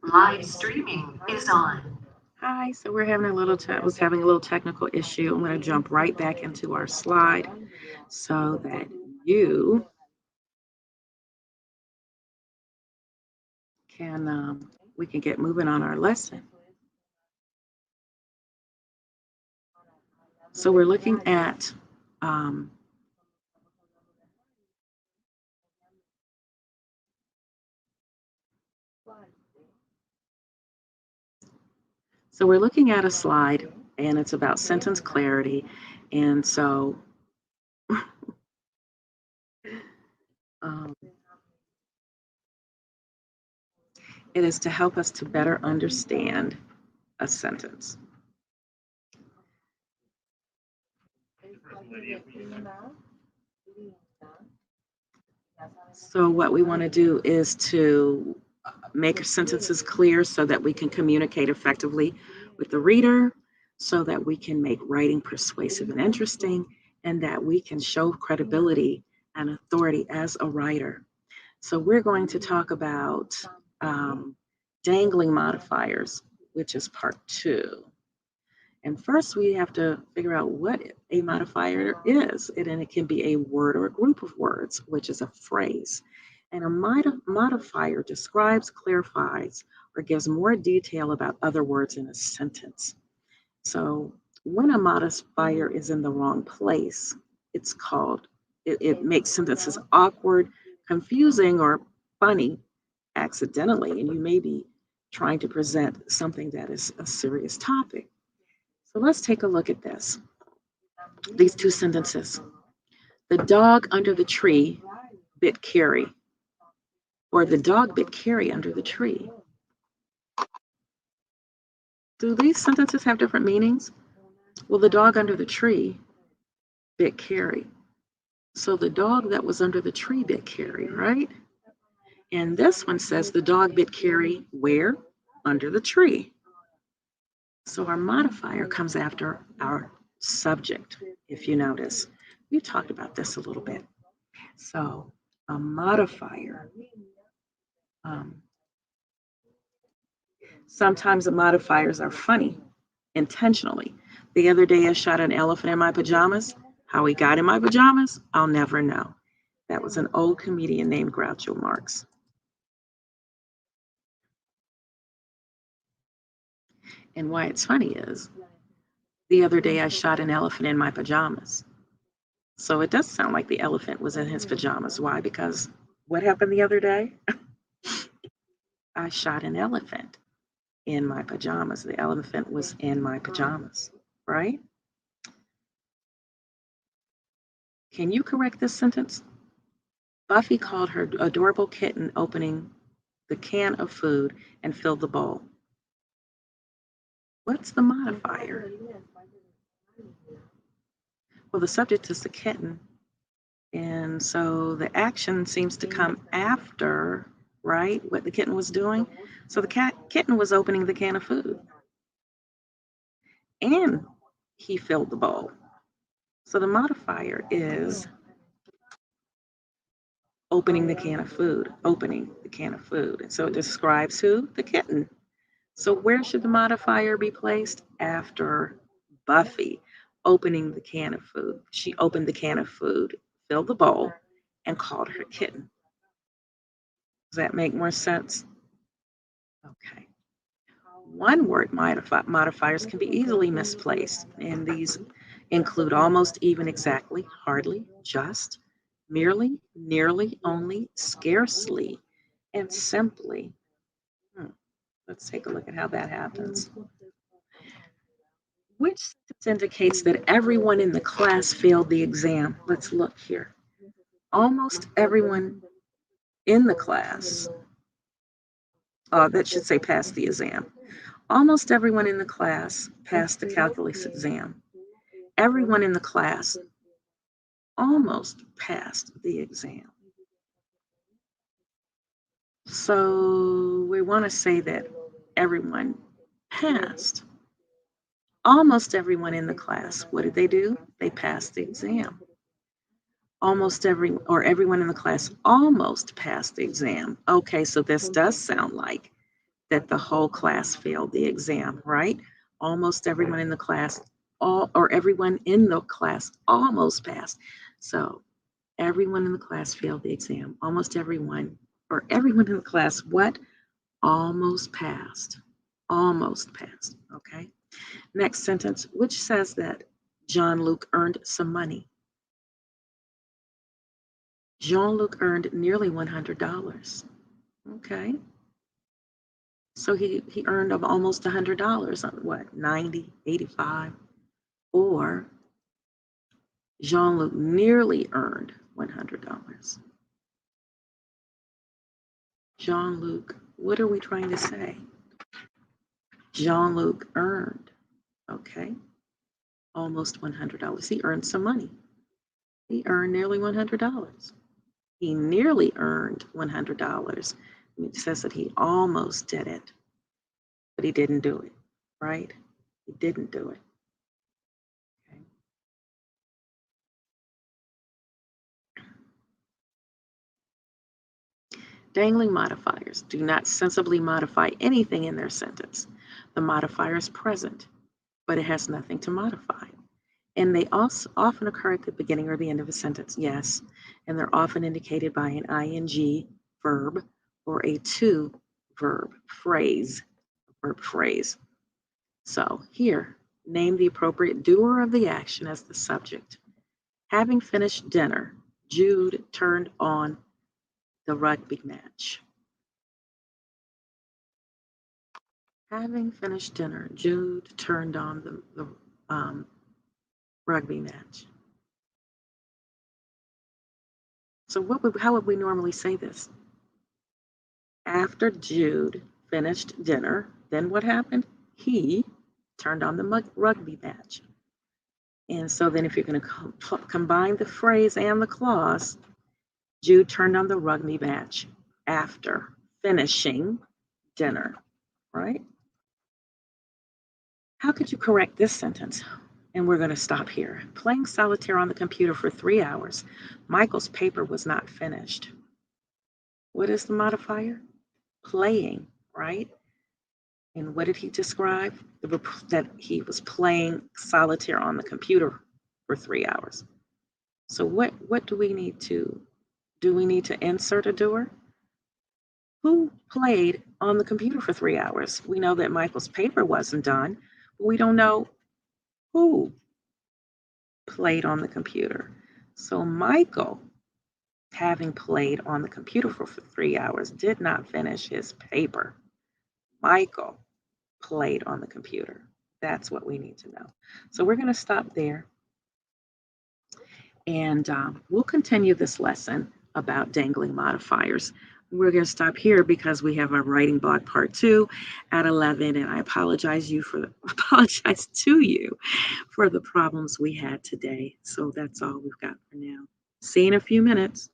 Live streaming is on. Hi, so we're having a little was having a little technical issue. I'm going to jump right back into our slide so that you can we can get moving on our lesson. So we're looking at a slide, and it's about sentence clarity, and so um, it is to help us to better understand a sentence. So what we want to do is to make sentences clear so that we can communicate effectively with the reader, so that we can make writing persuasive and interesting, and that we can show credibility and authority as a writer. So we're going to talk about dangling modifiers, which is part 2. And first, we have to figure out what a modifier is. And it can be a word or a group of words, which is a phrase. And a modifier describes, clarifies, or gives more detail about other words in a sentence. So when a modifier is in the wrong place, it's called, it makes sentences awkward, confusing, or funny accidentally. And you may be trying to present something that is a serious topic. So let's take a look at this. These two sentences. The dog under the tree bit Carrie, or the dog bit Carrie under the tree. Do these sentences have different meanings? Well, the dog under the tree bit Carrie. So the dog that was under the tree bit Carrie, right? And this one says the dog bit Carrie where? Under the tree. So our modifier comes after our subject, if you notice. We talked about this a little bit. So a modifier. Um, Sometimes the modifiers are funny, intentionally. The other day I shot an elephant in my pajamas. How he got in my pajamas, I'll never know. That was an old comedian named Groucho Marx. And why it's funny is the other day I shot an elephant in my pajamas. So it does sound like the elephant was in his pajamas. Why? Because what happened the other day? I shot an elephant in my pajamas. The elephant was in my pajamas, right? Can you correct this sentence? Buffy called her adorable kitten opening the can of food and filled the bowl. What's the modifier? Well, the subject is the kitten. And so the action seems to come after, right, what the kitten was doing. So the kitten was opening the can of food. And he filled the bowl. So the modifier is opening the can of food, opening the can of food. And so it describes who? The kitten. So where should the modifier be placed? After Buffy opening the can of food. She opened the can of food, filled the bowl, and called her kitten. Does that make more sense? Okay. One word modifiers can be easily misplaced, and these include almost, even, exactly, hardly, just, merely, nearly, only, scarcely, and simply. Let's take a look at how that happens. Which sentence indicates that everyone in the class failed the exam? Let's look here. Almost everyone in the class, that should say passed the exam. Almost everyone in the class passed the calculus exam. Everyone in the class almost passed the exam. So we want to say that everyone passed. Almost everyone in the class, what did they do? They passed the exam. Everyone in the class almost passed the exam. Okay, so this does sound like that the whole class failed the exam, right? Almost everyone in the class, everyone in the class almost passed. So everyone in the class failed the exam. Almost everyone, or everyone in the class, what? Almost passed. Almost passed. Okay. Next sentence, which says that John Luke earned some money. Jean Luc earned nearly $100. Okay. So he earned almost $100 on what, 90, 85? Or Jean Luc nearly earned $100. Jean Luc, what are we trying to say? Jean Luc earned, okay, almost $100. He earned some money. He earned nearly $100. He nearly earned $100. It says that he almost did it, but he didn't do it, right? He didn't do it. Okay. Dangling modifiers do not sensibly modify anything in their sentence. The modifier is present, but it has nothing to modify. And they also often occur at the beginning or the end of a sentence, yes. And they're often indicated by an ing verb or a to verb phrase. So here, name the appropriate doer of the action as the subject. Having finished dinner, Jude turned on the rugby match. Having finished dinner, Jude turned on the rugby match. So how would we normally say this? After Jude finished dinner, then what happened? He turned on the rugby match. And so then if you're going to combine the phrase and the clause, Jude turned on the rugby match after finishing dinner, right? How could you correct this sentence? And we're going to stop here. Playing solitaire on the computer for 3 hours. Michael's paper was not finished. What is the modifier? Playing, right? And what did he describe? That he was playing solitaire on the computer for 3 hours. So what do we need to do? We need to insert a doer? Who played on the computer for 3 hours? We know that Michael's paper wasn't done, but we don't know who played on the computer. So Michael, having played on the computer for 3 hours, did not finish his paper. Michael played on the computer. That's what we need to know. So we're going to stop there. And we'll continue this lesson about dangling modifiers. We're going to stop here because we have our writing block part 2 at 11. And I apologize to you for the problems we had today. So that's all we've got for now. See you in a few minutes.